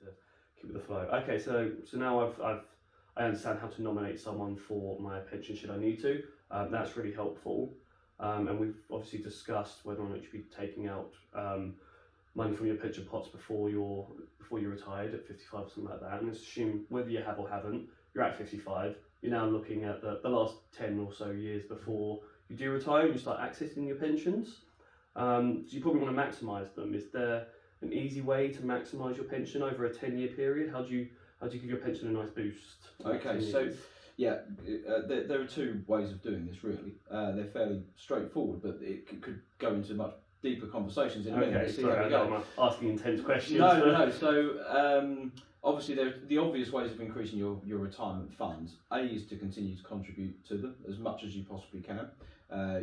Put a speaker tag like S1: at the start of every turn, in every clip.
S1: to keep with the flow. Okay, so now I understand how to nominate someone for my pension should I need to. That's really helpful. And we've obviously discussed whether or not you should be taking out money from your pension pots before you're retired at 55 or something like that. And let's assume whether you have or haven't, you're at 55. You're now looking at the last 10 or so years before you do retire and you start accessing your pensions. So you probably want to maximise them. Is there an easy way to maximise your pension over a 10-year period? How do you give your pension a nice boost?
S2: Okay, so yeah, there are two ways of doing this really. They're fairly straightforward, but it could go into much deeper conversations in a minute.
S1: Sorry, I'm asking intense questions.
S2: No. So obviously, the obvious ways of increasing your retirement funds. A is to continue to contribute to them as much as you possibly can.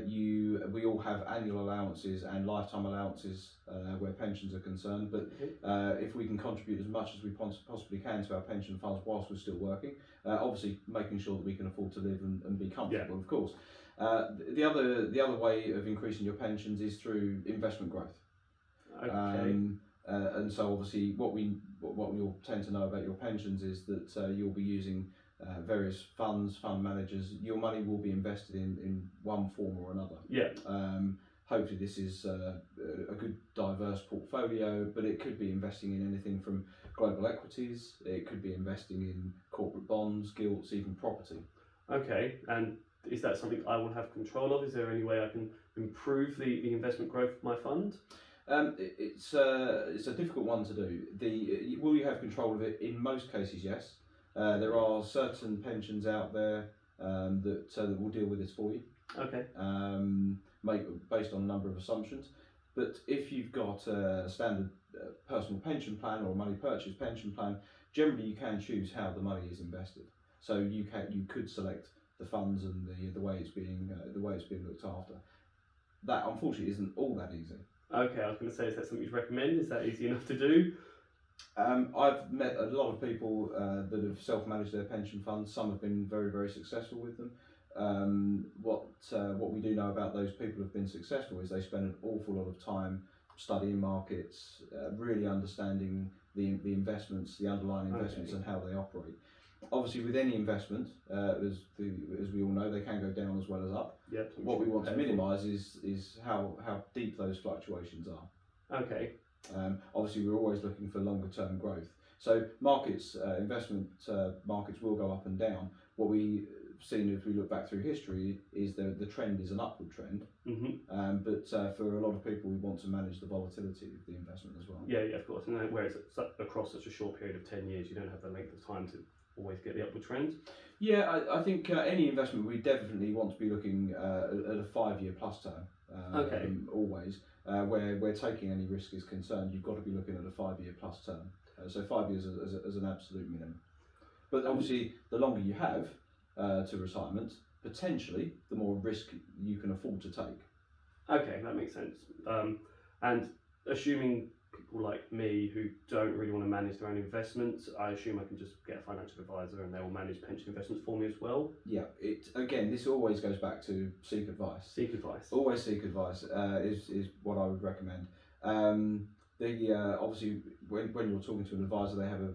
S2: We all have annual allowances and lifetime allowances where pensions are concerned, but if we can contribute as much as we possibly can to our pension funds whilst we're still working, obviously making sure that we can afford to live and be comfortable, of course. The other way of increasing your pensions is through investment growth.
S1: Okay.
S2: And so obviously what you'll tend to know about your pensions is that you'll be using various fund managers. Your money will be invested in one form or another.
S1: Yeah.
S2: Hopefully this is a good diverse portfolio, but it could be investing in anything from global equities, it could be investing in corporate bonds, gilts, even property.
S1: Okay, and is that something I will have control of? Is there any way I can improve the investment growth of my fund?
S2: It's a difficult one to do. Will you have control of it? In most cases, yes. There are certain pensions out there that will deal with this for you.
S1: Okay.
S2: Based on a number of assumptions. But if you've got a standard personal pension plan or a money purchase pension plan, generally you can choose how the money is invested. So you could select the funds and the way it's being looked after. That unfortunately isn't all that easy.
S1: Okay, I was going to say, is that something you'd recommend? Is that easy enough to do?
S2: I've met a lot of people that have self-managed their pension funds. Some have been very, very successful with them. What we do know about those people who have been successful is they spend an awful lot of time studying markets, really understanding the investments, the underlying investments, and how they operate. Obviously, with any investment, as we all know, they can go down as well as up.
S1: Yep,
S2: what we want to minimise is how deep those fluctuations are.
S1: Okay.
S2: Obviously, we're always looking for longer term growth. So markets, investment markets will go up and down. What we've seen if we look back through history is the trend is an upward trend. Mm-hmm. But for a lot of people, we want to manage the volatility of the investment as well.
S1: Yeah, of course. And whereas across such a short period of 10 years, you don't have the length of time to always get the upward trend.
S2: Yeah, I think any investment we definitely want to be looking at a 5-year plus term. Always. Where taking any risk is concerned, you've got to be looking at a 5-year plus term. So 5 years as an absolute minimum. But obviously, the longer you have to retirement, potentially, the more risk you can afford to take.
S1: Okay, that makes sense. And assuming people like me who don't really want to manage their own investments, I assume I can just get a financial advisor and they will manage pension investments for me as well?
S2: Yeah, this always goes back to seek advice.
S1: Seek advice.
S2: Always seek advice is what I would recommend. Obviously, when you're talking to an advisor, they have a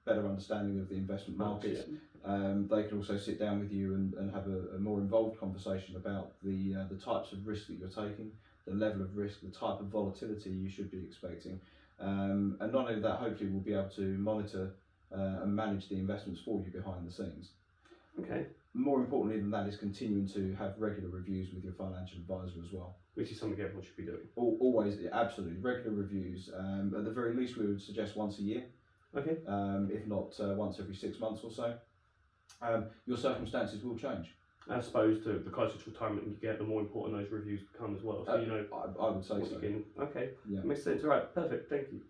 S2: better understanding of the investment markets. Yeah. They can also sit down with you and have a more involved conversation about the types of risk that you're taking, the level of risk, the type of volatility you should be expecting. And not only that, hopefully we'll be able to monitor and manage the investments for you behind the scenes.
S1: Okay.
S2: More importantly than that is continuing to have regular reviews with your financial advisor as well.
S1: Which is something everyone should be doing.
S2: Always, absolutely. Regular reviews. At the very least, we would suggest once a year.
S1: Okay.
S2: If not once every 6 months or so. Your circumstances will change.
S1: I suppose the closer to retirement you get, the more important those reviews become as well. So
S2: I would say so.
S1: Okay,
S2: Yeah.
S1: makes sense. All right, perfect. Thank you.